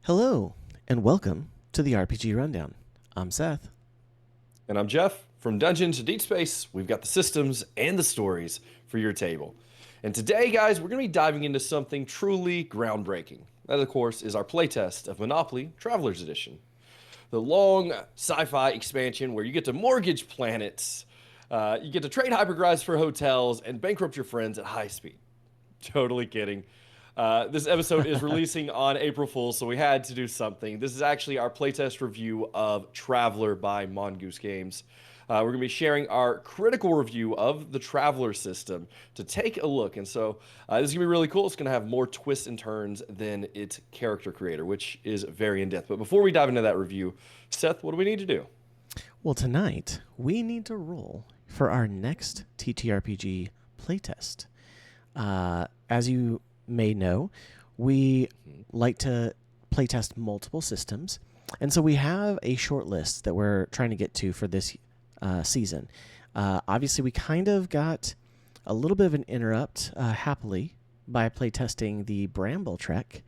Hello, and welcome to the RPG Rundown. I'm Seth. And I'm Jeff. From Dungeon to Deep Space, we've got the systems and the stories for your table. And today, guys, we're going to be diving into something truly groundbreaking. That, of course, is our playtest of Monopoly Traveler's Edition. The long sci-fi expansion where you get to mortgage planets, you get to trade hypergrides for hotels, and bankrupt your friends at high speed. Totally kidding. This episode is releasing on April Fool's, so we had to do something. This is actually our playtest review of Traveler by Mongoose Games. We're going to be sharing our critical review of the Traveler system to take a look. And so this is going to be really cool. It's going to have more twists and turns than its character creator, which is very in-depth. But before we dive into that review, Seth, what do we need to do? Well, tonight we need to roll for our next TTRPG playtest. As you may know, we like to playtest multiple systems, and so we have a short list that we're trying to get to for this season. Obviously, we kind of got a little bit of an interrupt, happily, by playtesting the Bramble Trek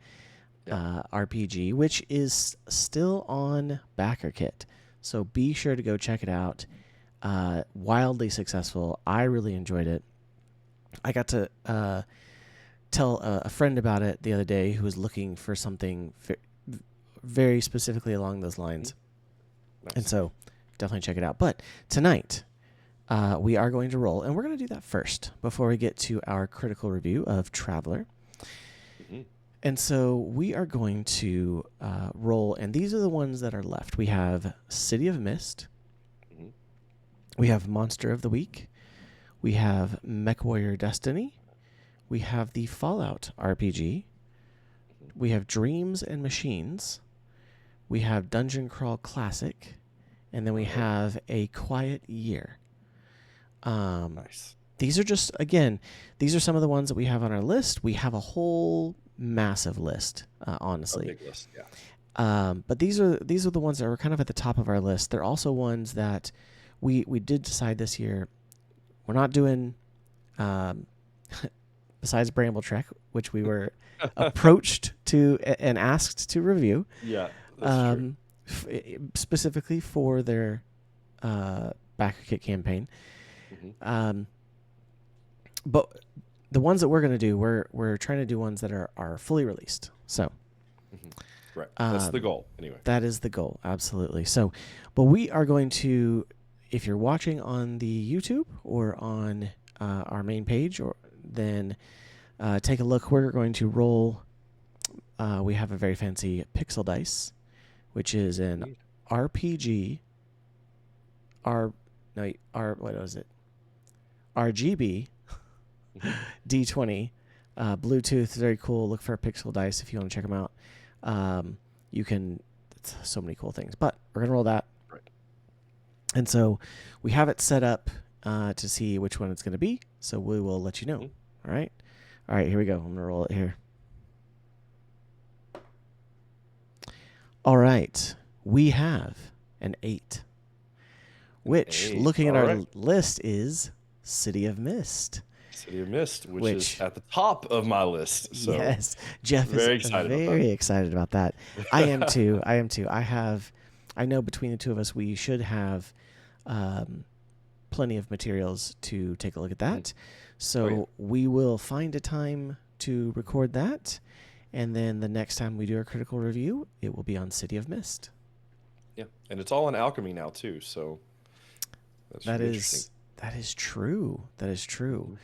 RPG, which is still on BackerKit. So be sure to go check it out. Wildly successful. I really enjoyed it. I got to tell a friend about it the other day who was looking for something very specifically along those lines. Nice. And so definitely check it out. But tonight, we are going to roll, and we're going to do that first before we get to our critical review of Traveler. Mm-hmm. And so we are going to roll, and these are the ones that are left. We have City of Mist. Mm-hmm. We have Monster of the Week. We have MechWarrior Destiny. We have the Fallout RPG. We have Dreams and Machines. We have Dungeon Crawl Classic. And then we have A Quiet Year. Nice. These are just, again, these are some of the ones that we have on our list. We have a whole massive list, honestly. A big list, yeah. But these are the ones that are kind of at the top of our list. They're also ones that we did decide this year we're not doing, besides Bramble Trek, which we were approached to and asked to review. Yeah, that's true. Specifically for their BackerKit campaign. Mm-hmm. But the ones that we're going to do, we're trying to do ones that are fully released. So, right, that's the goal anyway. That is the goal, absolutely. So, but we are going to, if you're watching on the YouTube or on our main page, then take a look. We're going to roll. We have a very fancy pixel dice, which is an RPG. What was it? RGB D20 Bluetooth. Very cool. Look for Pixel Dice if you want to check them out. You can. It's so many cool things, but we're gonna roll that. Right. And so we have it set up to see which one it's going to be. So we will let you know. Mm-hmm. All right. Here we go. I'm going to roll it here. All right. We have an 8, which, looking at our list, is City of Mist. City of Mist, which is at the top of my list. So yes, Jeff is very excited about that. I am too. I know between the two of us, we should have plenty of materials to take a look at that. So we will find a time to record that. And then the next time we do our critical review, it will be on City of Mist. Yeah, and it's all in alchemy now too. So that is true. That is true.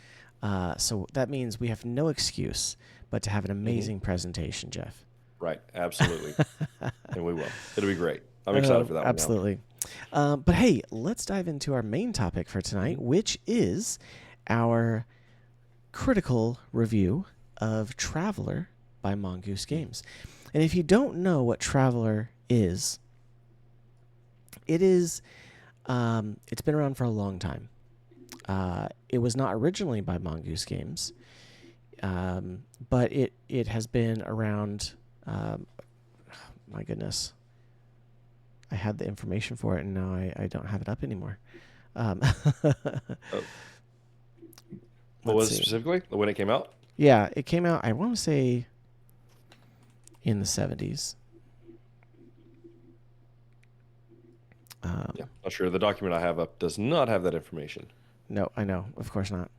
So that means we have no excuse but to have an amazing presentation, Jeff. Right, absolutely. And we will. It'll be great. I'm excited for that one. Absolutely. But hey, let's dive into our main topic for tonight, which is our critical review of Traveler by Mongoose Games. And if you don't know what Traveler is, it's been around for a long time. It was not originally by Mongoose Games, but it has been around. My goodness, I had the information for it, and now I don't have it up anymore. What was it specifically? When it came out? Yeah, it came out, I want to say, in the 70s. Not sure. The document I have up does not have that information. No, I know. Of course not.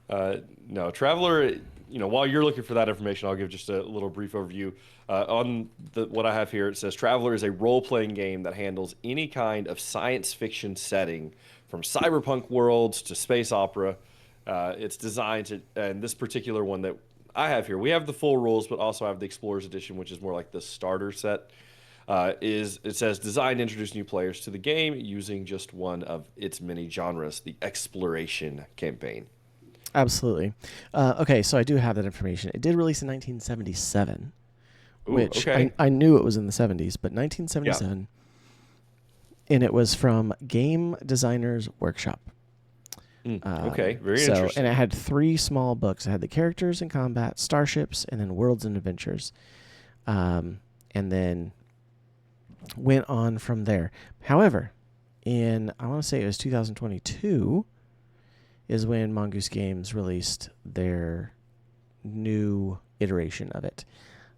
Uh, no, Traveler, while you're looking for that information, I'll give just a little brief overview. On what I have here, it says Traveler is a role-playing game that handles any kind of science fiction setting, from cyberpunk worlds to space opera. It's designed to, and this particular one that I have here, we have the full rules, but also have the Explorers Edition, which is more like the starter set. Is it says designed to introduce new players to the game using just one of its many genres, the exploration campaign. Absolutely. Okay, so I do have that information. It did release in 1977, Ooh, which okay. I knew it was in the 70s, but Yeah. 1977, and it was from Game Designers Workshop. Okay. Very And it interesting. had 3 small books. It had the characters and combat, starships, and then worlds and adventures. And then went on from there. However, I want to say it was 2022 is when Mongoose Games released their new iteration of it.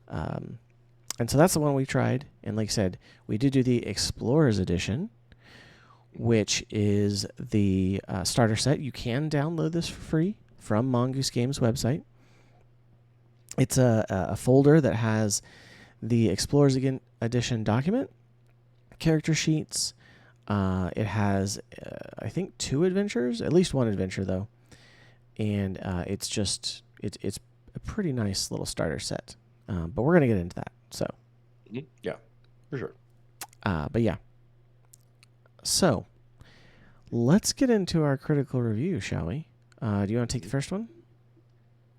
And so that's the one we tried. And like I said, we did do the Explorers Edition, which is the starter set. You can download this for free from Mongoose Games website. It's a folder that has the Explorers Edition document, character sheets. It has, I think, 2 adventures, at least 1 adventure though, and it's a pretty nice little starter set. But we're gonna get into that. So, Yeah, for sure. but yeah. So, let's get into our critical review, shall we? Do you want to take the first one?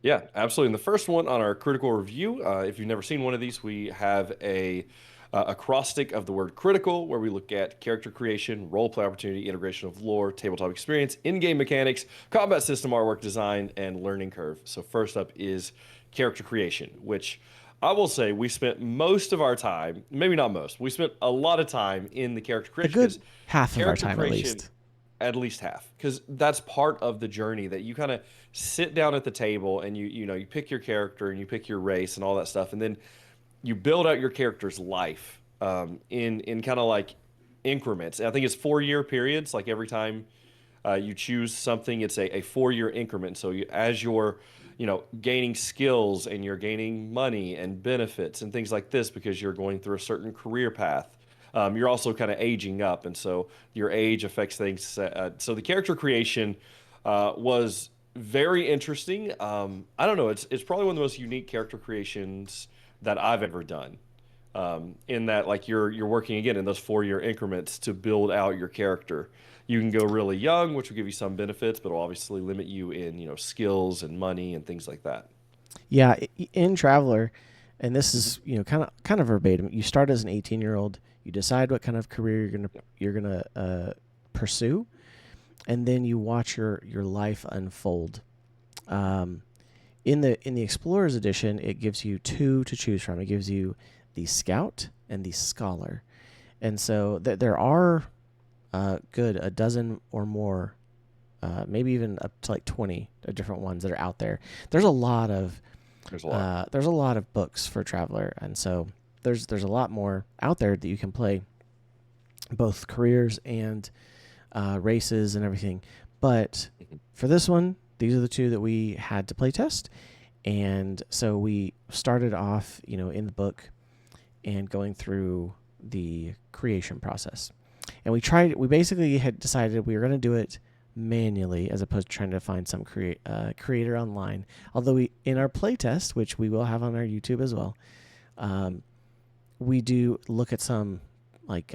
Yeah, absolutely. And the first one on our critical review, if you've never seen one of these, we have a acrostic of the word critical, where we look at character creation, role play opportunity, integration of lore, tabletop experience, in-game mechanics, combat system, artwork design, and learning curve. So first up is character creation, which I will say we spent most of our time, maybe not most, we spent a lot of time in the character A creation good because half of our character time, at creation least. at least half, because that's part of the journey that you kind of sit down at the table and you pick your character and you pick your race and all that stuff, and then you build out your character's life in kind of like increments. I think it's 4 year periods. Like every time you choose something, it's a 4 year increment. So as you're gaining skills and you're gaining money and benefits and things like this, because you're going through a certain career path. You're also kind of aging up, and so your age affects things. So the character creation was very interesting. I don't know. It's probably one of the most unique character creations that I've ever done. In that, like you're working again in those 4 year increments to build out your character. You can go really young, which will give you some benefits, but will obviously limit you in skills and money and things like that. Yeah, in Traveler, and this is kind of verbatim. You start as an 18-year-old. You decide what kind of career you're gonna pursue, and then you watch your life unfold. Um, in the Explorers Edition, it gives you 2 to choose from. It gives you the Scout and the Scholar, and so there are good a dozen or more, maybe even up to like 20 different ones that are out there. There's a lot of There's a lot. books for Traveler, and so there's a lot more out there that you can play, both careers and races and everything. But Mhm. for this one, these are the 2 that we had to play test, and so we started off, in the book and going through the creation process. And we basically had decided we were going to do it manually as opposed to trying to find some creator online. Although in our playtest, which we will have on our YouTube as well, we do look at some like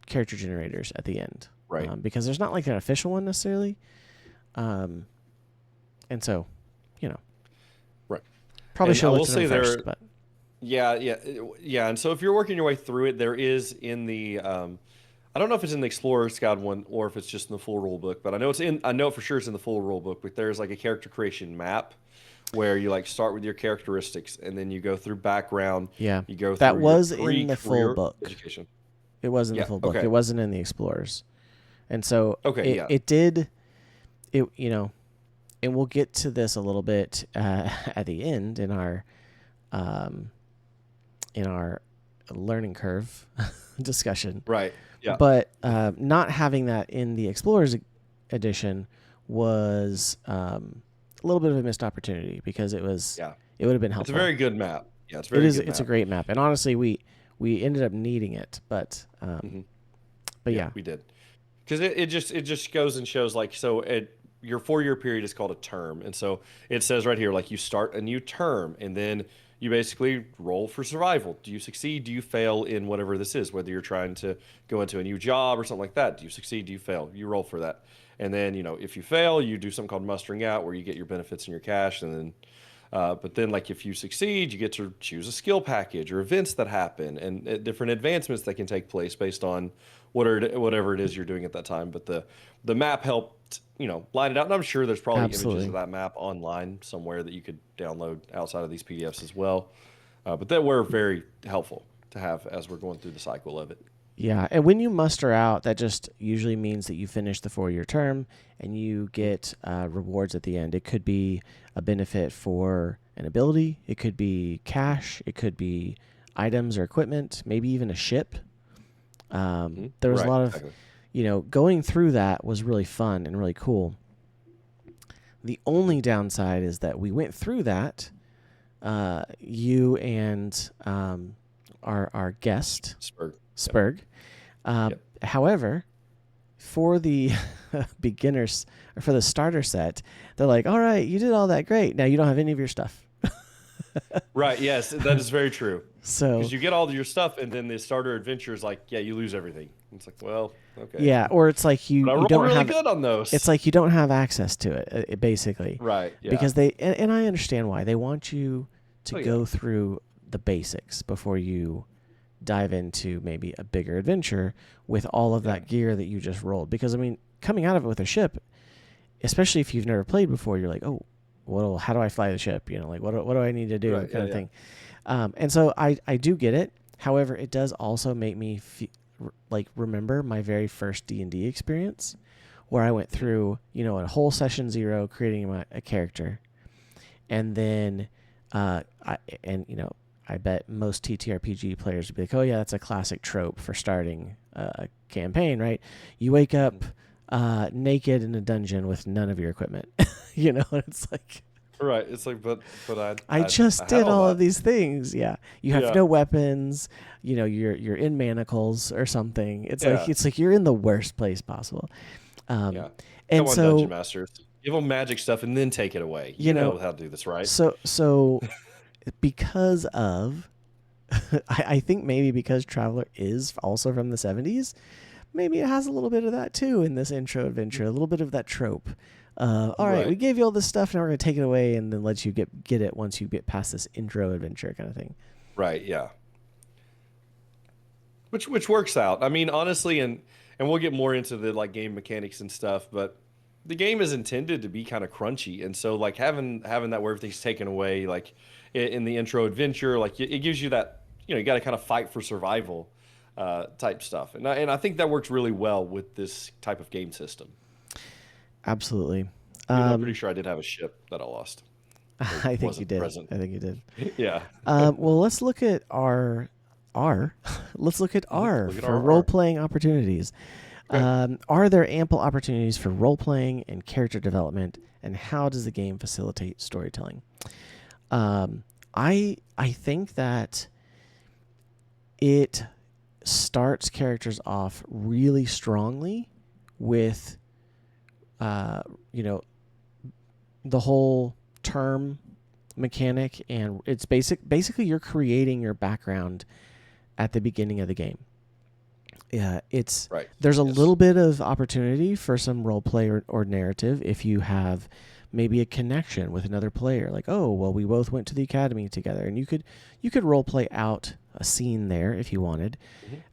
character generators at the end, Right. because there's not like an official one necessarily. And so, you know, Right. probably And should I have will looked at them say first, there, but yeah. And so if you're working your way through it, there is in the, I don't know if it's in the Explorer's Guide one or if it's just in the full rule book, but I know for sure it's in the full rule book, but there's like a character creation map where you like start with your characteristics and then you go through background, yeah, you go that through your was in the full pre-career book. education. It was in the Yeah. full book. It Okay. wasn't in the Explorers, and so Okay. it Yeah. it did it. And we'll get to this a little bit at the end um, in our learning curve discussion. Right. Yeah. But not having that in the Explorers edition was a little bit of a missed opportunity because it Yeah. would have been It's a helpful. very good map. Yeah, it's a It very is. good It's a map. great map, and honestly, we ended up needing it, but Hmm. but Yeah, yeah, we did. Because it just goes and shows like so your 4 year period is called a term, and so it says right here like you start a new term, and then you basically roll for survival. Do you succeed? Do you fail in whatever this is? Whether you're trying to go into a new job or something like that, do you succeed? Do you fail? You roll for that, and then if you fail, you do something called mustering out, where you get your benefits and your cash, and then but then, like, if you succeed, you get to choose a skill package or events that happen and different advancements that can take place based on whatever it is you're doing at that time. But the map helped, line it out. And I'm sure there's probably images of absolutely. that map online somewhere that you could download outside of these PDFs as well. But that were very helpful to have as we're going through the cycle of it. Yeah, and when you muster out, that just usually means that you finish the 4-year term and you Mhm. get rewards at the end. It could be a benefit for an ability, it could be cash, it could be items or equipment, maybe even a ship. There was a Right, lot of, exactly. going through that was really fun and really cool. The only downside is that we went through that, you and our guest, Spurg. Yep. Spurg. Yep. However, for the beginners or for the starter set, they're like, all right, you did all that great. Now you don't have any of your stuff. Right. Yes, that is very true. So, Because you get all of your stuff, and then the starter adventure is like, yeah, you lose everything. It's like, well, okay. yeah, or it's like But I you rolled don't really have good on it's those. like you don't have access to it, basically. Right. Yeah. Because and I understand why. They want you to Oh yeah. go through the basics before you dive into maybe a bigger adventure with all of Yeah. that gear that you just rolled. Because I mean, coming out of it with a ship, especially if you've never played before, you're like, oh, well, how do I fly the ship? Like what do I need to do, Right. kind Yeah. of Yeah. thing. And so I do get it. However, it does also make me remember my very first D&D experience, where I went through a whole session 0 creating a character, and then I and I bet most TTRPG players would be like, oh yeah, that's a classic trope for starting a campaign, right? You wake up Mhm. naked in a dungeon with none of your equipment. It's like, Right. It's like, but I I just had did all all of that. these things. Yeah, you have Yeah. no weapons. You're in manacles or something. Yeah. It's like you're in the worst place possible. Um, Yeah. and Come on, dungeon so masters. Give them magic stuff and then take it away. you You know, know how to do this, right? so because of, I think maybe because Traveler is also from the 70s, maybe it has a little bit of that too in this intro adventure, a little bit of that trope. All right, we Right. gave you all this stuff, now we're gonna take it away and then let you get it once you get past this intro adventure kind of thing. Right. Yeah. Which works out. I mean, honestly, and we'll get more into the like game mechanics and stuff, but the game is intended to be kind of crunchy, and so like having that where everything's taken away, like in the intro adventure, like it gives you that you got to kind of fight for survival type stuff, and I think that works really well with this type of game system. Absolutely. Even though I'm pretty sure I did have a ship that I lost or I think you wasn't did. present. I think you did. Yeah. Well, let's look at our let's look at R Look at for our role R. playing opportunities. Okay. Are there ample opportunities for role playing and character development, and how does the game facilitate storytelling? Um, I think that it starts characters off really strongly with, uh, you know, the whole term mechanic, and it's basically you're creating your background at the beginning of the game. Yeah, Right. there's a Yes. little bit of opportunity for some role play or narrative if you have maybe a connection with another player, like, oh well, we both went to the academy together, and you could role play out a scene there if you wanted.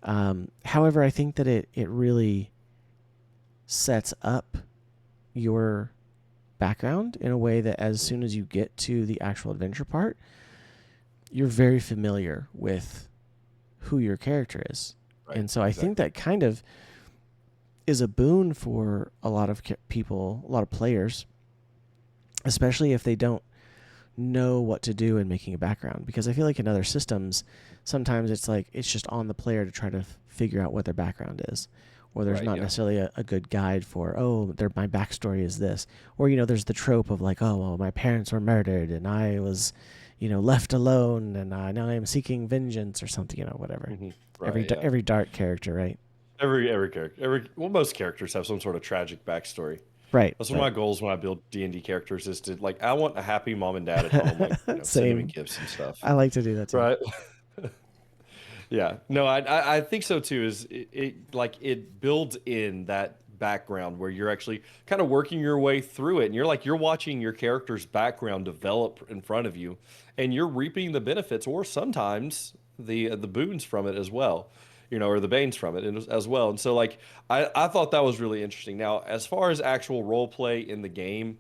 Mhm. However, I think that it really sets up your background in a way that as soon as you get to the actual adventure part, you're very familiar with who your character is. Right. And so I think Exactly. that kind of is a boon for a lot of people, a lot of players, especially if they don't know what to do in making a background, because I feel like in other systems sometimes it's like it's just on the player to try to figure out what their background is, or there's Right. not Yeah. necessarily a good guide for, oh, my backstory is this, or there's the trope of like, oh well, my parents were murdered and I was left alone and now I'm seeking vengeance or something, whatever. Right. Yeah. Every dark character, right? Every character, most characters have some sort of tragic backstory. Right, That's one of right. my goals when I build D&D characters is to like I want a happy mom and dad at home, like sending me Same. gifts and stuff. I like to do that too. Right. Yeah, no, I think so too. Is it like it builds in that background where you're actually kind of working your way through it, and you're watching your character's background develop in front of you, and you're reaping the benefits or sometimes the boons from it as well, or the banes from it as well. And so like I thought that was really interesting. Now, as far as actual role play in the game,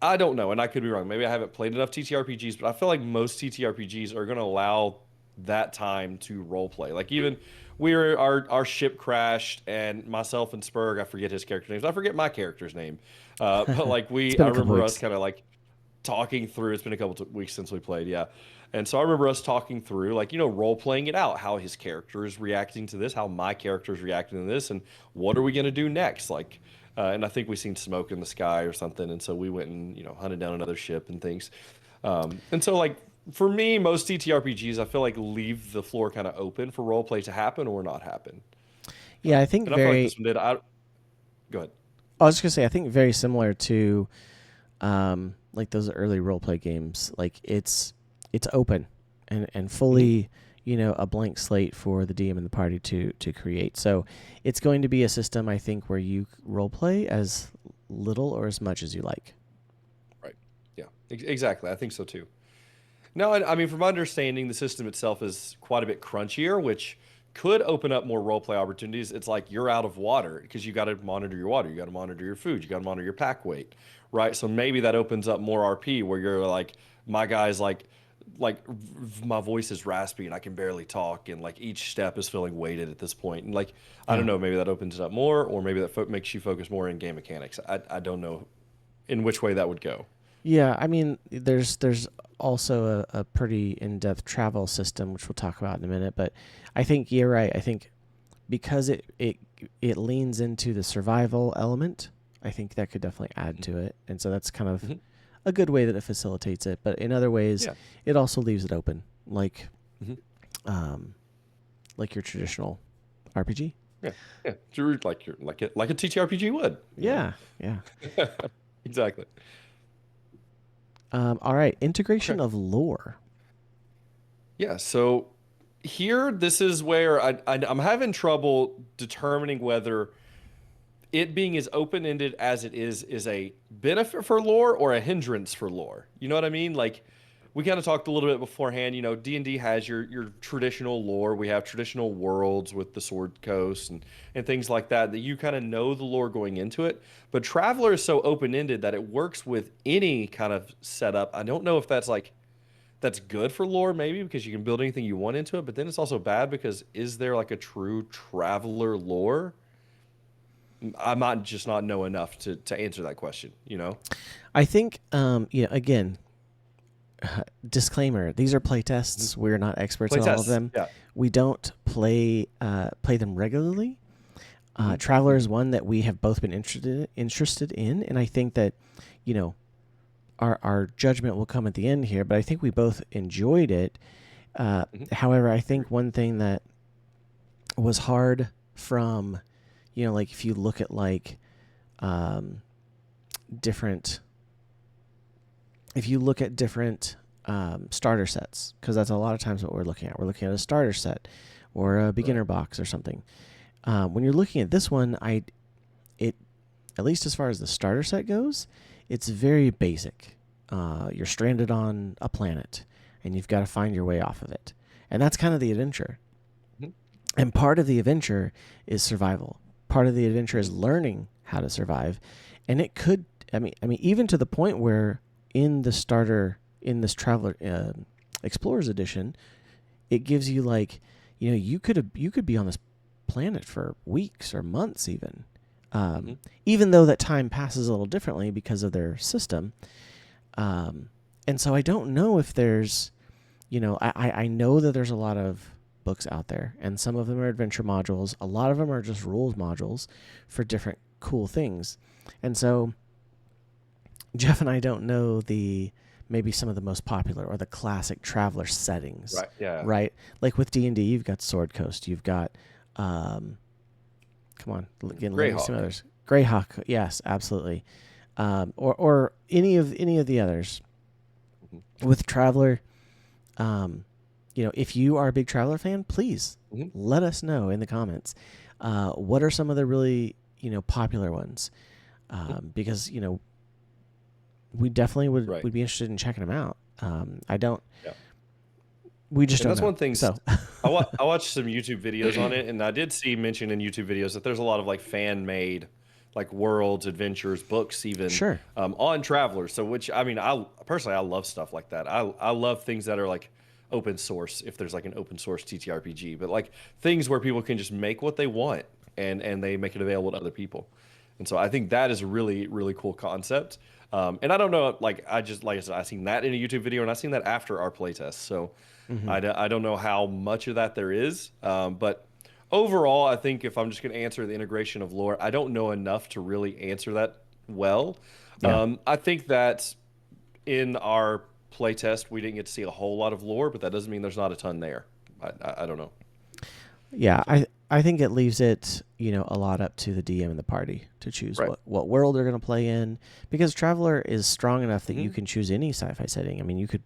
I don't know, and I could be wrong. Maybe I haven't played enough TTRPGs, but I feel like most TTRPGs are going to allow that time to role play. Like even our ship crashed, and myself and Spurg, I forget his character names. I forget my character's name, but like It's I been a couple remember us weeks. kind of like talking through. It's been a couple weeks since we played, yeah. And so I remember us talking through, like, role playing it out, how his character is reacting to this, how my character is reacting to this, and what are we going to do next? Like, and I think we seen smoke in the sky or something, and so we went and hunted down another ship and things. And so like for me, most TTRPGs I feel like leave the floor kind of open for role play to happen or not happen. Yeah, I think And I feel like this very. one did. I Go ahead. I was just gonna say, I think very similar to, like those early role play games. Like it's open and Hmm. fully, a blank slate for the DM and the party to create. So it's going to be a system, I think, where you role play as little or as much as you like. Right. Yeah. Exactly. I think so too. No, I mean, from my understanding, the system itself is quite a bit crunchier, which could open up more role play opportunities. It's like you're out of water because you got to monitor your water, you got to monitor your food, you got to monitor your pack weight, right? So maybe that opens up more RP where you're like, my guy's my voice is raspy and I can barely talk, and like each step is feeling weighted at this point. And like, I don't Yeah. know, maybe that opens it up more, or maybe that makes you focus more in game mechanics. I don't know in which way that would go. Yeah, I mean, there's also a pretty in-depth travel system, which we'll talk about in a minute. But I think you're right. I think because it leans into the survival element, I think that could definitely add to it. And so that's kind of Mhm. a good way that it facilitates it. But in other ways, Yeah. it also leaves it open, Mhm. um, like your traditional RPG. Yeah, yeah. You're like a TTRPG would. Yeah, yeah. Exactly. All right, Okay. integration of lore. Yeah. So here, this is where I'm having trouble determining whether it being as open-ended as it is a benefit for lore or a hindrance for lore. You know what I mean? Like we kind of talked a little bit beforehand, D&D has your traditional lore. We have traditional worlds with the Sword Coast and things like that you kind of know the lore going into it. But Traveler is so open-ended that it works with any kind of setup. I don't know if that's good for lore maybe because you can build anything you want into it, but then it's also bad because is there like a true Traveler lore? I might just not know enough to answer that question. I think, again, disclaimer: these are Mhm. playtests. We're not experts Play at all of tests. them. Yeah. We don't play them regularly. Hmm. Traveler is one that we have both been interested in, and I think that, you know, our judgment will come at the end here. But I think we both enjoyed it. Hmm. However, I Agree. think one thing that was hard from, like if you look at like um, different if you look at different starter sets, because that's a lot of times what we're looking at. We're looking at a starter set or a beginner Right. box or something. When you're looking at this one, it at least as far as the starter set goes, it's very basic. You're stranded on a planet, and you've got to find your way off of it, and that's kind of the adventure. Hmm. And part of the adventure is survival. Part of the adventure Hmm. is learning how to survive, and it could. I mean, even to the point where in the starter in this Traveler Explorers edition, it gives you like, you could be on this planet for weeks or months even. Hmm. Even though that time passes a little differently because of their system, um, And so I don't know if there's, I know that there's a lot of books out there, and some of them are adventure modules. A lot of them are just rules modules for different cool things. And so Jeff and I don't know maybe some of the most popular or the classic traveler settings. Right. Yeah. Right? Like with D&D, you've got Sword Coast, you've got come on, again, let me some others. Greyhawk, yes, absolutely. Or any of the others. With Traveler, if you are a big Traveler fan, please let us know in the comments. What are some of the really, popular ones? Because, we definitely would be interested in checking them out. I don't. Yeah. We just don't. That's know. one thing. So I watched some YouTube videos on it, and I did see mention in YouTube videos that there's a lot of like fan made, like worlds, adventures, books, even on Travelers. So, which I mean, I personally love stuff like that. I love things that are like open source. If there's like an open source TTRPG, but like things where people can just make what they want and they make it available to other people. And so I think that is a really, really cool concept. And I don't know, like I said, I seen that in a YouTube video, and I seen that after our playtest. So I don't know how much of that there is, but overall, I think if I'm just going to answer the integration of lore, I don't know enough to really answer that well. Yeah. I think that in our playtest, we didn't get to see a whole lot of lore, but that doesn't mean there's not a ton there. I don't know. Yeah, I think it leaves it, a lot up to the DM and the party to choose what world they're going to play in, because Traveler is strong enough that you can choose any sci-fi setting. I mean, you could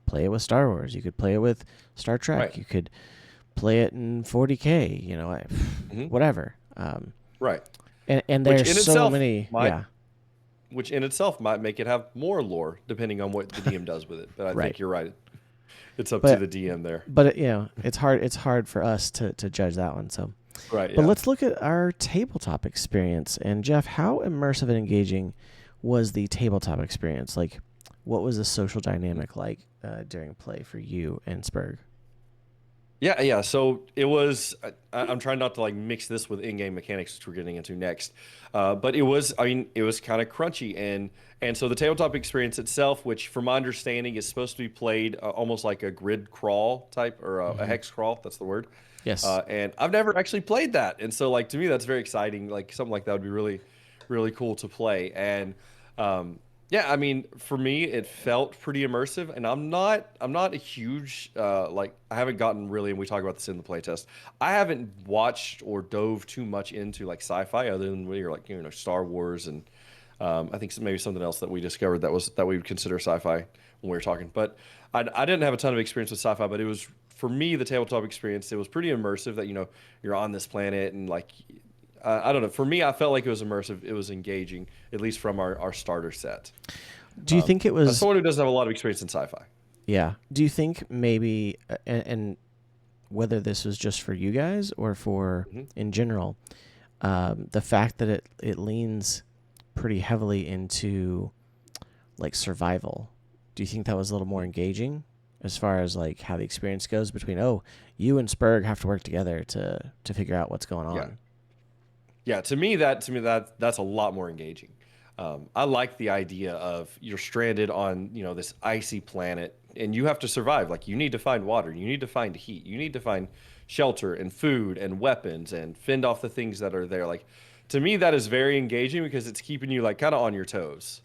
play it with Star Wars, you could play it with Star Trek, you could play it in 40K, whatever. Right. And there's so many, which in itself might make it have more lore depending on what the DM does with it. But I think you're right. It's up to the DM there. But it's hard for us to judge that one. So, But let's look at our tabletop experience. And Jeff, how immersive and engaging was the tabletop experience? Like, what was the social dynamic like during play for you and Spurg? Yeah. So it was. I'm trying not to like mix this with in-game mechanics, which we're getting into next. But it was. I mean, it was kind of crunchy, and so the tabletop experience itself, which from my understanding is supposed to be played almost like a grid crawl type or a hex crawl. That's the word. Yes. And I've never actually played that, and so like to me that's very exciting. Like something like that would be really, really cool to play. And yeah, I mean, for me, it felt pretty immersive, and I'm not a huge like I haven't gotten really, and we talk about this in the playtest. I haven't watched or dove too much into like sci-fi, other than we are like Star Wars, and I think maybe something else that we discovered that we would consider sci-fi when we were talking. But I didn't have a ton of experience with sci-fi, but it was for me the tabletop experience. It was pretty immersive that you're on this planet and like. I don't know. For me, I felt like it was immersive. It was engaging, at least from our starter set. Do you think it was... As someone who doesn't have a lot of experience in sci-fi. Yeah. Do you think maybe, and whether this was just for you guys or for in general, the fact that it leans pretty heavily into like survival, do you think that was a little more engaging as far as like how the experience goes between, you and Spurg have to work together to figure out what's going on? Yeah. Yeah, to me that's a lot more engaging. I like the idea of you're stranded on this icy planet and you have to survive. Like you need to find water, you need to find heat, you need to find shelter and food and weapons and fend off the things that are there. Like to me that is very engaging because it's keeping you like kind of on your toes.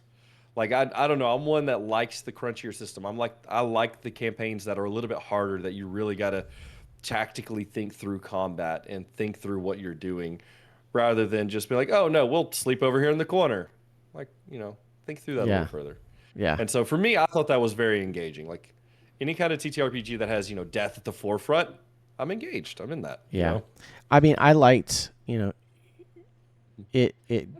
Like I don't know, I'm one that likes the crunchier system. I like the campaigns that are a little bit harder, that you really got to tactically think through combat and think through what you're doing, rather than just be like, oh no, we'll sleep over here in the corner. Like, think through that a little further. Yeah. And so for me, I thought that was very engaging. Like any kind of TTRPG that has, death at the forefront, I'm engaged. I'm in that. Yeah. I mean, I liked, it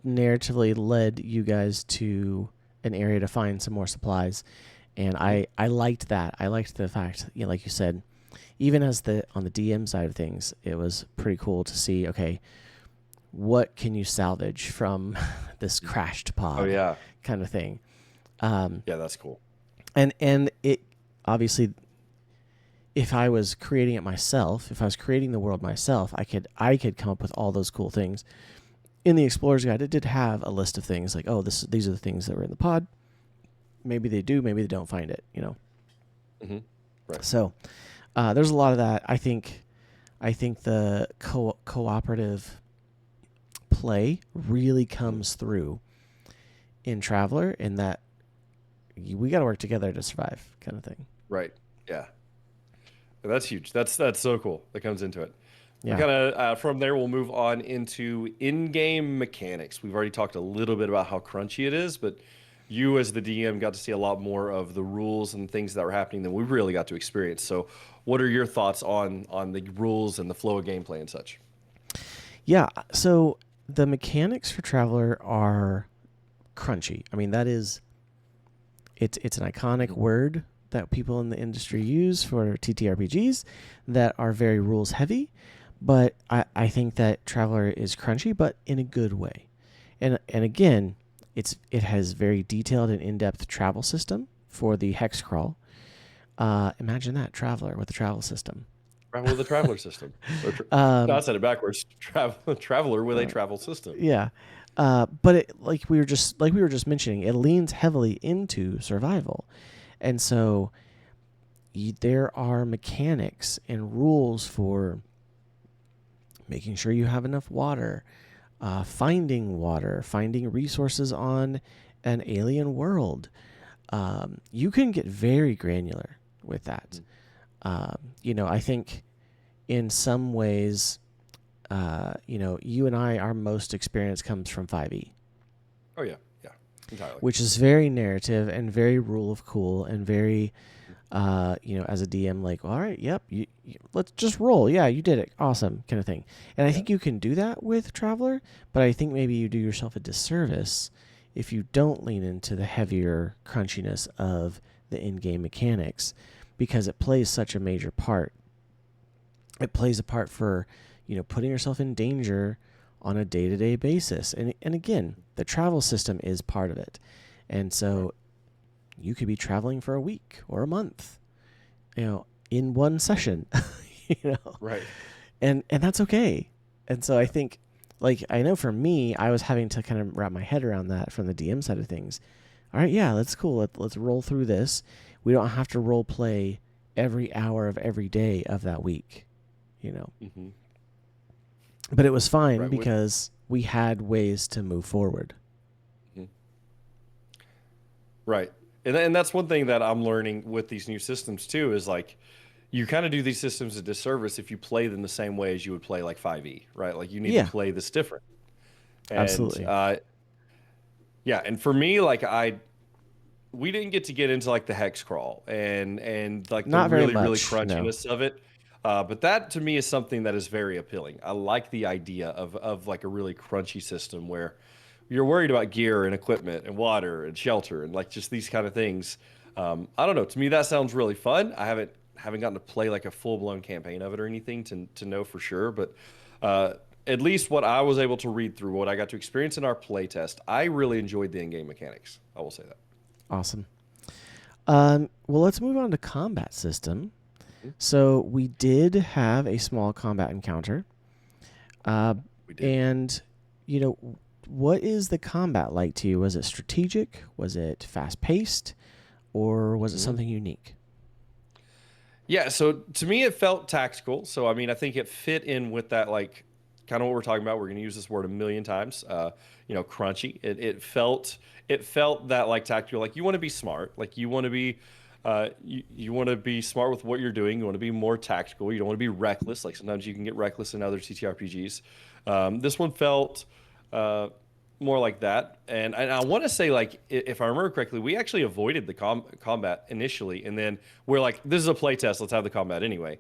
narratively led you guys to an area to find some more supplies. And I liked that. I liked the fact, like you said, even as on the DM side of things, it was pretty cool to see, okay, what can you salvage from this crashed pod? Oh yeah, kind of thing. Yeah, that's cool. And it obviously, if I was creating it myself, if I was creating the world myself, I could come up with all those cool things. In the Explorer's Guide, it did have a list of things like, these are the things that were in the pod. maybe they do, maybe they don't find it. Hmm. Right. So there's a lot of that. I think the cooperative play really Mhm. comes through in Traveler, in that we got to work together to survive, kind of thing. Right. Yeah. That's huge. That's so cool. That comes into it. We Yeah. kind of from there we'll move on into in-game mechanics. We've already talked a little bit about how crunchy it is, but you as the DM got to see a lot more of the rules and things that were happening than we really got to experience. So, what are your thoughts on the rules and the flow of gameplay and such? Yeah. So the mechanics for Traveler are crunchy. I mean, it's an iconic Mhm. word that people in the industry use for TTRPGs that are very rules heavy, but I think that Traveler is crunchy, but in a good way. And again, it has very detailed and in-depth travel system for the hex crawl. Imagine that, Traveler with a travel system. Travel with a traveler system. No, I Um, said it backwards. Traveler with a uh, travel system. yeah, but like we were just mentioning, it leans heavily into survival, and so there are mechanics and rules for making sure you have enough water, finding resources on an alien world. You can get very granular with that. Mhm. I think in some ways, you and I, our most experience comes from 5e, Oh yeah, yeah, entirely. which is very narrative and very rule of cool and very, as a DM, like, all right, yep, let's just roll. Yeah, you did it. Awesome, kind of thing. And I Yeah. think you can do that with Traveler, but I think maybe you do yourself a disservice if you don't lean into the heavier crunchiness of the in-game mechanics, because it plays such a major part. It plays a part for, putting yourself in danger on a day-to-day basis. And again, the travel system is part of it. And Right. so you could be traveling for a week or a month, in one session, you know, Right. and that's okay. And so I think, like, I know for me, I was having to kind of wrap my head around that from the DM side of things. All right, yeah, that's cool. Let's roll through this. We don't have to role play every hour of every day of that week, you know. Hmm. But it was fine Right. because we had ways to move forward. Mhm. Right. And that's one thing that I'm learning with these new systems too is like you kind of do these systems a disservice if you play them the same way as you would play like 5e, right? Like you need to Yeah, play this different. And absolutely. yeah, and for me, like we didn't get into like the hex crawl and like the Not very really much, no. crunchiness of it. But that to me is something that is very appealing. I like the idea of like a really crunchy system where you're worried about gear and equipment and water and shelter and like just these kind of things. I don't know. To me, that sounds really fun. I haven't gotten to play like a full blown campaign of it or anything to know for sure, but uh, at least what I was able to read through, what I got to experience in our playtest, I really enjoyed the in-game mechanics. I will say that. Awesome. Well, let's move on to combat system. Mhm. So we did have a small combat encounter. Uh, We did. and, what is the combat like to you? Was it strategic? Was it fast paced? Or was it Mhm. something unique? Yeah, so to me it felt tactical. So I mean, I think it fit in with that like kind of what we're talking about. We're going to use this word a million times. Crunchy. It felt that like tactical. Like you want to be smart. Like you want to be you want to be smart with what you're doing. You want to be more tactical. You don't want to be reckless. Like sometimes you can get reckless in other TTRPGs. This one felt uh, more like that. And I want to say, like, if I remember correctly, we actually avoided the combat initially, and then we're like, "This is a play test. Let's have the combat anyway."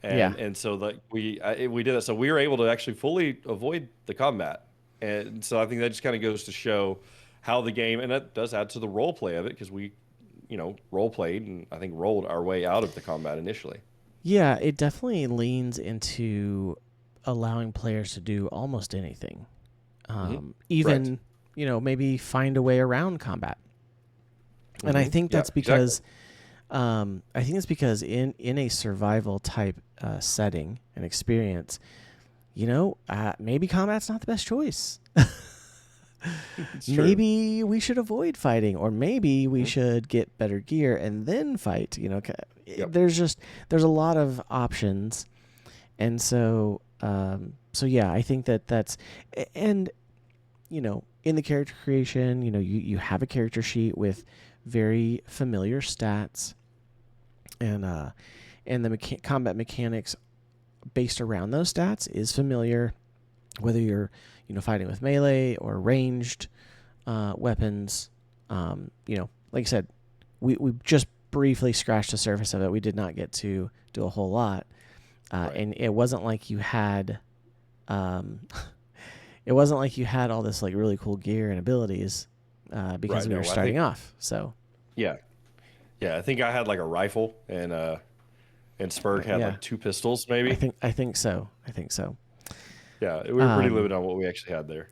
Yeah. And so like we did that, so we were able to actually fully avoid the combat, and so I think that just kind of goes to show how the game, and that does add to the role play of it because we, role played and I think rolled our way out of the combat initially. Yeah, it definitely leans into allowing players to do almost anything. Hmm. Right. Even, maybe find a way around combat. And I Hmm. think Yeah. that's Exactly. because in a survival type setting and experience, maybe combat's not the best choice. It's true. Maybe we should avoid fighting, or maybe we Mhm. should get better gear and then fight. Yep. There's a lot of options, and so yeah, I think that's and in the character creation, you have a character sheet with very familiar stats, and the combat mechanics based around those stats is familiar, whether you're fighting with melee or ranged weapons. Like I said, we just briefly scratched the surface of it. We did not get to do a whole lot, Right. and it wasn't like you had um, it wasn't like you had all this like really cool gear and abilities because Right. we were No, I starting think off. So yeah. Yeah, I think I had like a rifle and Spurg had yeah, like two pistols maybe. I think so. I think so. Yeah, we were pretty Um, limited on what we actually had there.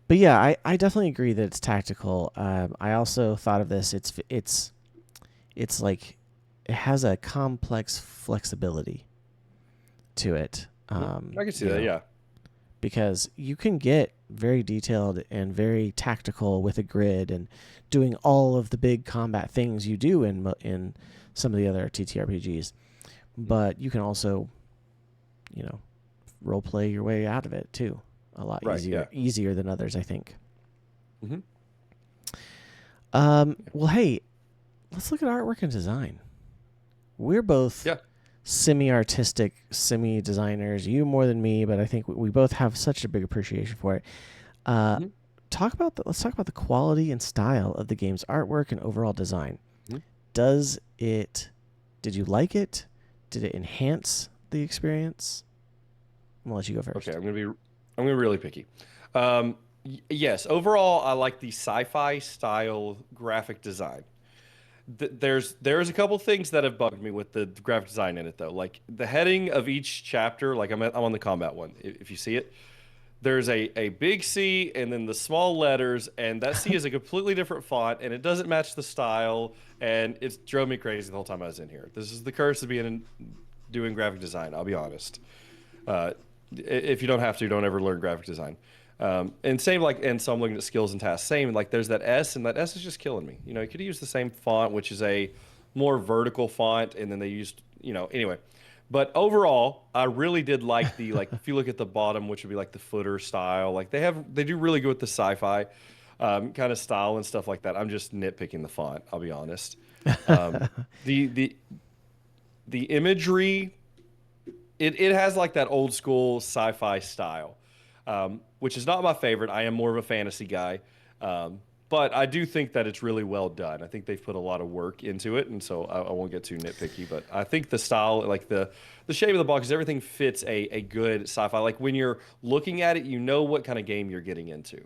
but yeah, I definitely agree that it's tactical. I also thought of this. It's like it has a complex flexibility to it. I can see that, yeah. Because you can get very detailed and very tactical with a grid and doing all of the big combat things you do in some of the other TTRPGs. Mhm. But you can also, you know, role play your way out of it too. A lot Right, yeah. easier than others, I think. Hmm. Well, hey, let's look at artwork and design. We're both Yeah. semi-artistic, semi-designers. You more than me, but I think we both have such a big appreciation for it. Uh, Hmm. let's talk about the quality and style of the game's artwork and overall design. Hmm. Does it? Did you like it? Did it enhance the experience? I'm gonna let you go Okay, first. I'm gonna be really picky. Yes, overall I like the sci-fi style graphic design. There's a couple things that have bugged me with the graphic design in it though. Like the heading of each chapter, like I'm on the combat one. If you see it, there's a big C and then the small letters, and that C is a completely different font, and it doesn't match the style, and it's drove me crazy the whole time I was in here. This is the curse of doing graphic design. I'll be honest. Uh, if you don't have to, don't ever learn graphic design. And same like, and so I'm looking at skills and tasks. Same like, there's that S, and that S is just killing me. You could use the same font, which is a more vertical font, and then they used, anyway. But overall, I really did like the like. If you look at the bottom, which would be like the footer style, like they do really good with the sci-fi kind of style and stuff like that. I'm just nitpicking the font. I'll be honest. Um, the the the imagery, it has like that old school sci-fi style, which is not my favorite. I am more of a fantasy guy, but I do think that it's really well done. I think they've put a lot of work into it, and so I won't get too nitpicky. But I think the style, like the shape of the box, everything fits a good sci-fi. Like when you're looking at it, you know what kind of game you're getting into,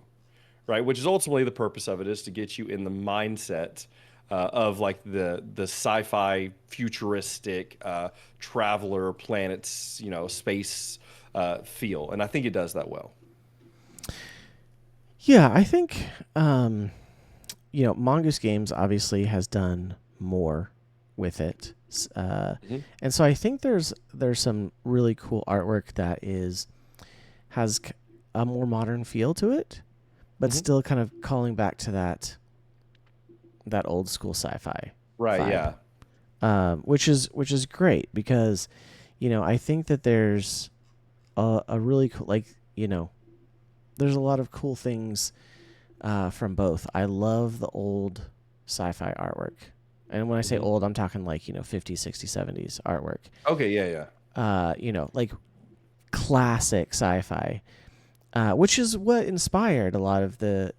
right? Which is ultimately the purpose of it, is to get you in the mindset of like the sci-fi futuristic traveler planets, space feel, and I think it does that well. Yeah, I think Mongoose Games obviously has done more with it, Hmm. and so I think there's some really cool artwork that has a more modern feel to it, but Hmm. still kind of calling back to that old school sci-fi Right? vibe, Yeah. which is great because I think that there's a really cool there's a lot of cool things from both. I love the old sci-fi artwork. And when I say Hmm. old, I'm talking like, 50s, 60s, 70s artwork. Okay. Yeah. Yeah. Like classic sci-fi, which is what inspired a lot of the,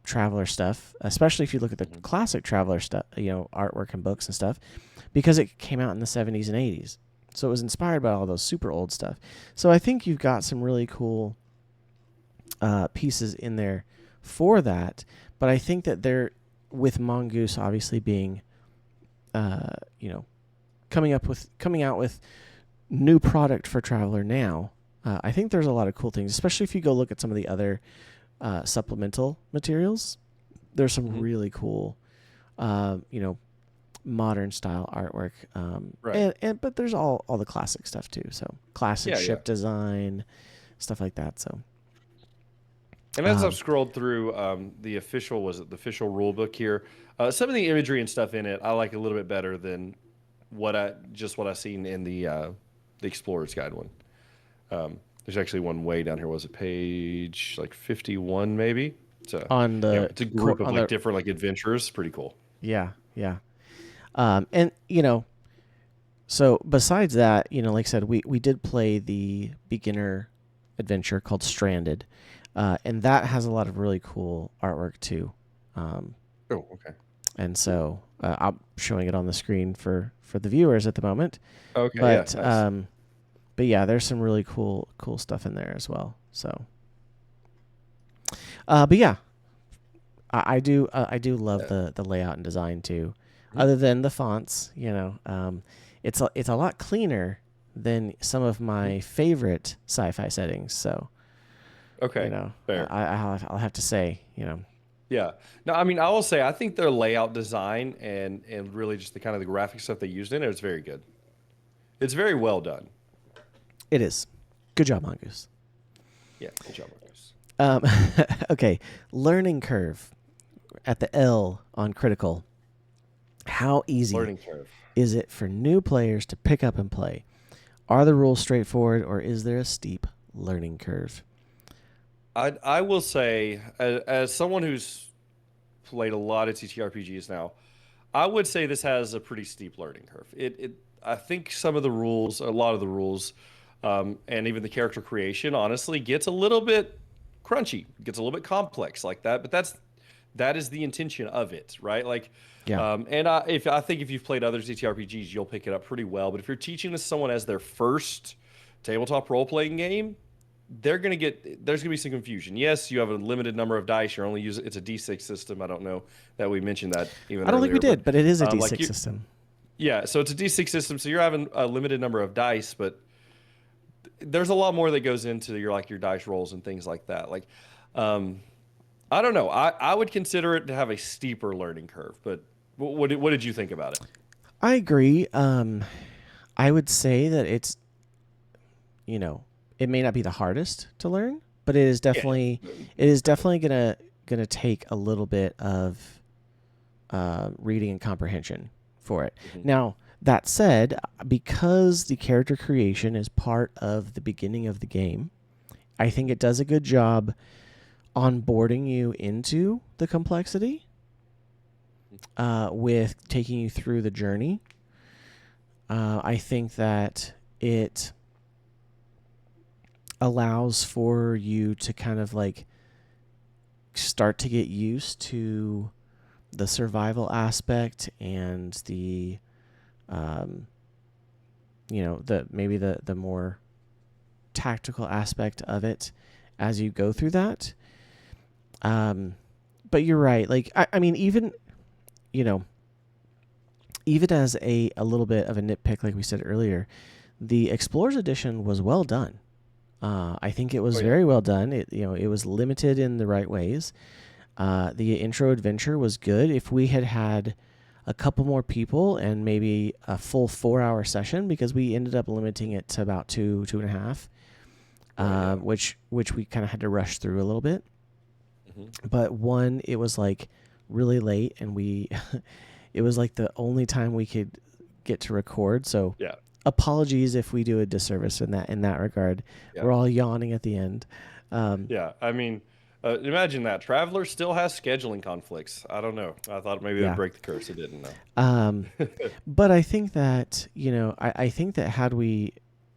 Traveler stuff, especially if you look at the Hmm. classic Traveler stuff, artwork and books and stuff, because it came out in the 70s and 80s. So it was inspired by all those super old stuff. So I think you've got some really cool pieces in there for that. But I think that they're, with Mongoose obviously being, uh, you know, coming out with new product for Traveler now. I think there's a lot of cool things, especially if you go look at some of the other supplemental materials. There's some Hmm. really cool, modern style artwork, Right. and but there's all the classic stuff too. So classic Yeah. Yeah. ship design, stuff like that. So And as I've Um, scrolled through the official, was it the official rule book here? Some of the imagery and stuff in it, I like a little bit better than what I seen in the Explorer's Guide one. There's actually one way down here. Was it page like 51 maybe? It's a on it's a group of on like the different like adventurers. Pretty cool. yeah, yeah. And so besides that, like I said, we did play the beginner adventure called Stranded, and that has a lot of really cool artwork too. Um, Oh, okay. and so I'm showing it on the screen for the viewers at the moment, Okay, yeah, but nice. yeah, there's some really cool stuff in there as well. So, but yeah, I do love Yeah. the layout and design too. Mhm. Other than the fonts, it's a lot cleaner than some of Mhm. my favorite sci-fi settings. So Okay, fair. I'll have to say, Yeah. No, I mean, I will say I think their layout design and really just the kind of the graphic stuff they used in it is very good. It's very well done. it is. Good job, Mongoose. Yeah, good job, Marcus. Um, okay, learning curve at the L on critical. How easy Learning curve. is it for new players to pick up and play? Are the rules straightforward, or is there a steep learning curve? I will say, as someone who's played a lot of TTRPGs now, I would say this has a pretty steep learning curve. I think some of the rules, a lot of the rules, and even the character creation, honestly, gets a little bit crunchy, gets a little bit complex like that. But that is the intention of it, right? Like, Yeah, and if I think if you've played other TTRPGs, you'll pick it up pretty well. But if you're teaching this to someone as their first tabletop role playing game, there's gonna be some confusion. Yes, you have a limited number of dice. You're only using it's a D6 system. I don't know that we mentioned that even I don't think we earlier, but did, but it is a like D6 you, system. yeah. So it's a D6 system. So you're having a limited number of dice, but there's a lot more that goes into your dice rolls and things like that. Like, um, I don't know. I would consider it to have a steeper learning curve. But what did you think about it? I agree. I would say that you know, it may not be the hardest to learn, but Yeah. it is definitely gonna take a little bit of reading and comprehension for it. Mhm. Now, that said, because the character creation is part of the beginning of the game, I think it does a good job onboarding you into the complexity, with taking you through the journey. I think that it allows for you to kind of like start to get used to the survival aspect and the um, the maybe the more tactical aspect of it as you go through that. But you're right. Like I mean, you know, even as a little bit of a nitpick, like we said earlier, the Explorers Edition was well done. I think it Oh was yeah. very well done. It was limited in the right ways. The intro adventure was good. If we had had a couple more people and maybe a full 4 hour session, because we ended up limiting it to about two and a half, Right. Yeah. which we kind of had to rush through a little bit. Hmm. But one, it was like really late, and it was like the only time we could get to record. So Yeah. apologies if we do a disservice in that regard. Yeah. We're all yawning at the end. Um, Yeah. I mean, imagine that Traveler still has scheduling conflicts. I don't know. I thought maybe it would yeah. break the curse. It didn't know. Um, but I think that I think that had we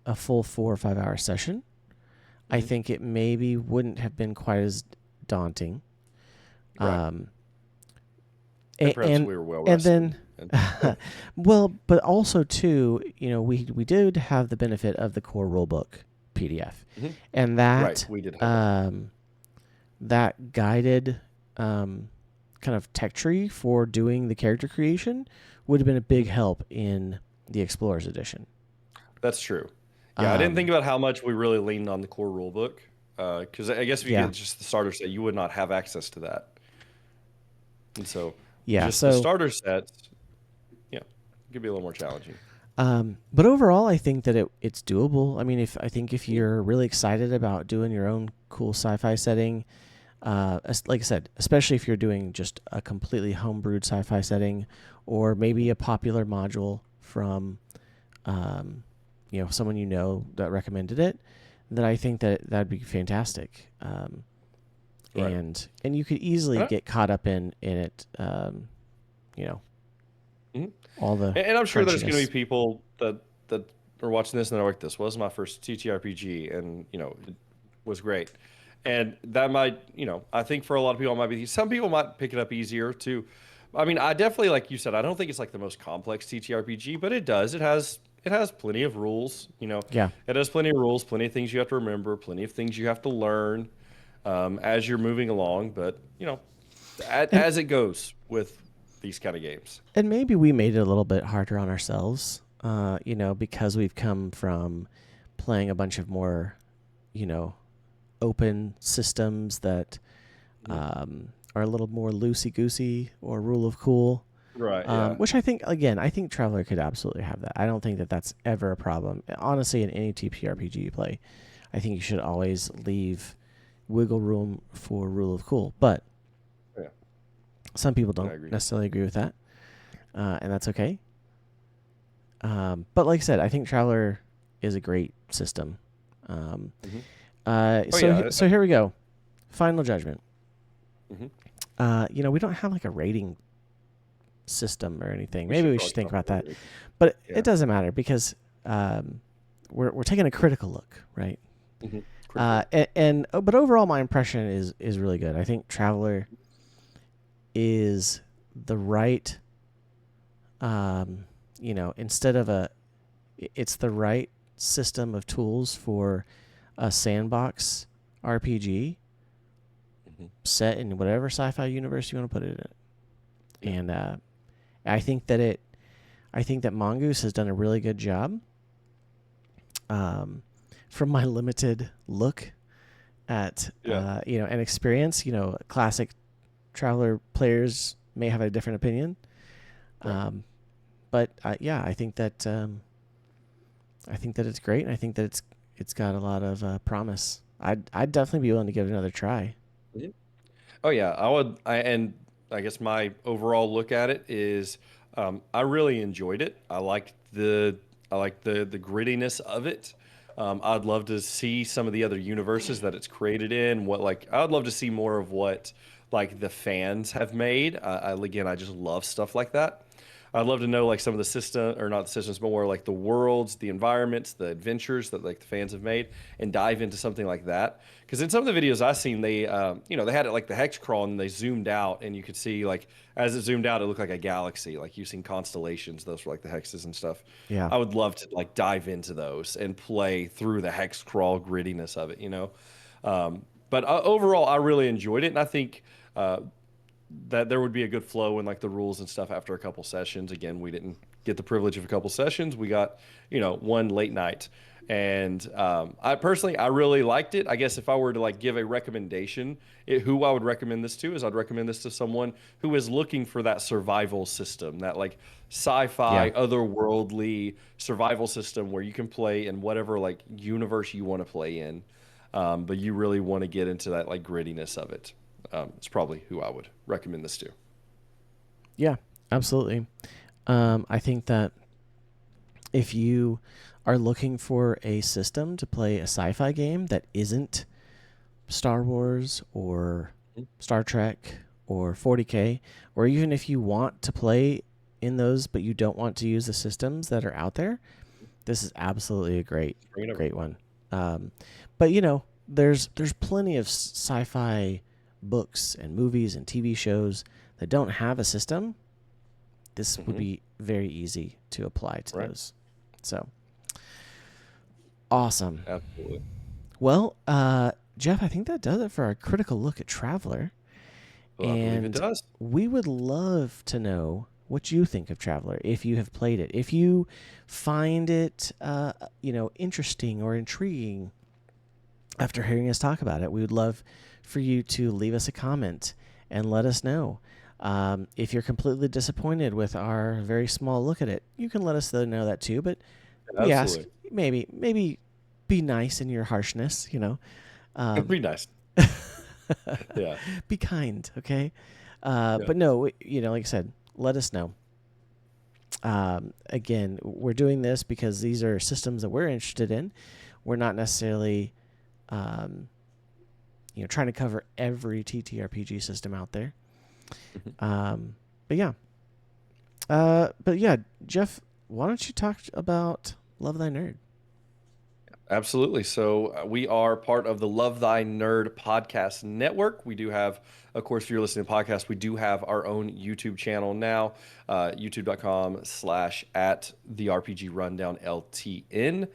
a full 4 or 5 hour session, I Hmm. think it maybe wouldn't have been quite as daunting. Right. Um, And and perhaps we were well and rested. then, And well, but also too, we did have the benefit of the core rulebook PDF, Mhm. and Right. We did have that. that guided kind of tech tree for doing the character creation would have been a big Mhm. help in the Explorers Edition. That's true. Yeah, I didn't think Um, about how much we really leaned on the core rulebook. Because I guess if you yeah, get just the starter set, you would not have access to that. And so yeah. just the So, starter sets, yeah, it could be a little more challenging. but overall, I think that it's doable. I mean, if Mhm. you're really excited about doing your own cool sci-fi setting, like I said, especially if you're doing just a completely homebrewed sci-fi setting, or maybe a popular module from, someone that recommended it, that I think that that'd be fantastic. Right. And you could easily Uh, get caught up in it. You know, mhm. all the And I'm sure there's going to crunchiness. be people that are watching this and they're like, "This was my first TTRPG, and it was great." And that might, I think for a lot of people, it might be. Some people might pick it up easier too. I mean, I definitely, like you said, I don't think it's like the most complex TTRPG, but it does. It has plenty of rules. Yeah. It has plenty of rules, plenty of things you have to remember, plenty of things you have to learn as you're moving along. But And as it goes with these kind of games. and maybe we made it a little bit harder on ourselves, because we've come from playing a bunch of more, you know, open systems that Mhm. are a little more loosey goosey or rule of cool. Right. Yeah. Which I think Traveler could absolutely have that. I don't think that that's ever a problem. Honestly, in any TPRPG you play, I think you should always leave wiggle room for rule of cool. But Yeah. some people I don't agree. necessarily agree with that, and that's okay. But like I said, I think Traveler is a great system. Um, Hmm. uh, Oh so yeah. so here we go. Final judgment. Hmm. We don't have like a rating system or anything. We Maybe should we probably should come think up about with that. it. But Yeah. it doesn't matter because we're taking a critical look, right? Hmm. Critical. But overall, my impression is really good. I think Traveler is the right, instead of it's the right system of tools for a sandbox RPG Hmm. set in whatever sci-fi universe you want to put it in. Yeah. And I think that Mongoose has done a really good job. From my limited look at Yeah. and experience, classic Traveler players may have a different opinion. Right. But yeah, I think that it's great, and I think that it's got a lot of promise. I'd definitely be willing to give it another try. Mhm. Oh yeah. I would. And I guess my overall look at it is, I really enjoyed it. I like the grittiness of it. I'd love to see some of the other universes that it's created in. I'd love to see more of what like the fans have made. Again, I just love stuff like that. I'd love to know like some of the system, or not the systems, but more like the worlds, the environments, the adventures that like the fans have made, and dive into something like that. Because in some of the videos I've seen, they had it like the hex crawl, and they zoomed out, and you could see like as it zoomed out, it looked like a galaxy. Like you've seen constellations; those were like the hexes and stuff. Yeah. I would love to like dive into those and play through the hex crawl grittiness of it. But overall, I really enjoyed it, and I think uh, that there would be a good flow in like the rules and stuff after a couple sessions. Again, we didn't get the privilege of a couple sessions. We got, one late night. And I really liked it. I guess if I were to like give a recommendation, who I would recommend this to is I'd recommend this to someone who is looking for that survival system, that like Yeah. sci-fi, otherworldly survival system where you can play in whatever like universe you want to play in, but you really want to get into that like grittiness of it. It's probably who I would recommend this to. Yeah. Absolutely. I think that if you are looking for a system to play a sci-fi game that isn't Star Wars or Star Trek or 40K, or even if you want to play in those but you don't want to use the systems that are out there, this is absolutely a great Bring it over. great one. Um, but there's plenty of sci-fi books and movies and TV shows that don't have a system. This would Hmm. be very easy to apply to Right. those. So awesome. Absolutely. Well, Jeff, I think that does it for our critical look at Traveler. Well, I believe it And does. we would love to know what you think of Traveler if you have played it. If you find it, interesting or intriguing after hearing us talk about it, we would love for you to leave us a comment and let us know. If you're completely disappointed with our very small look at it, you can let us know that too. But we ask Absolutely. maybe be nice in your harshness. It'd Um, be nice. Yeah. Be kind, okay? Yeah. But no, like I said, let us know. Again, we're doing this because these are systems that we're interested in. We're not necessarily, um, trying to cover every TTRPG system out there. Mhm. Um, but yeah, Jeff, why don't you talk about Love Thy Nerd? Absolutely. So we are part of the Love Thy Nerd podcast network. We do have, of course, if you're listening to podcasts, we do have our own YouTube channel now, youtube.com/ at the RPG Rundown LTN.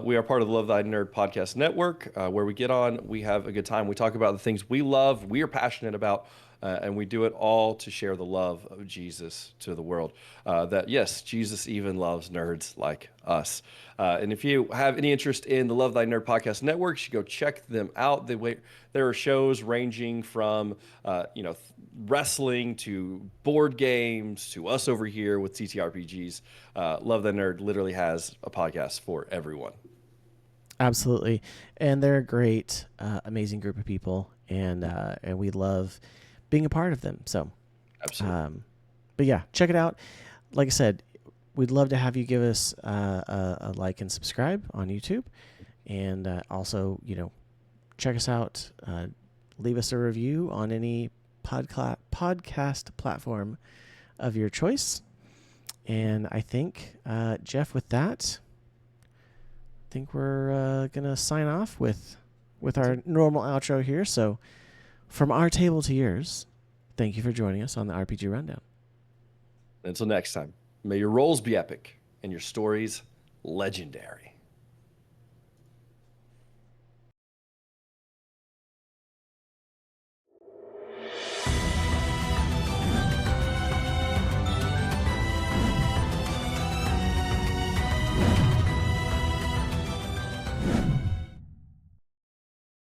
We are part of the Love Thy Nerd podcast network, where we get on, we have a good time. We talk about the things we love, we are passionate about, and we do it all to share the love of Jesus to the world. That, yes, Jesus even loves nerds like us. And if you have any interest in the Love Thy Nerd podcast network, you should go check them out. There are shows ranging from, wrestling to board games to us over here with TTRPGs. Love Thy Nerd literally has a podcast for everyone. Absolutely, and they're a great, amazing group of people, and we love being a part of them. So, Absolutely. but yeah, check it out. Like I said, we'd love to have you give us a like and subscribe on YouTube, and also, check us out. Leave us a review on any podcast platform of your choice. And I think, Jeff, with that, I think we're gonna sign off with our normal outro here. So, from our table to yours, thank you for joining us on the RPG Rundown. Until next time, may your rolls be epic and your stories legendary.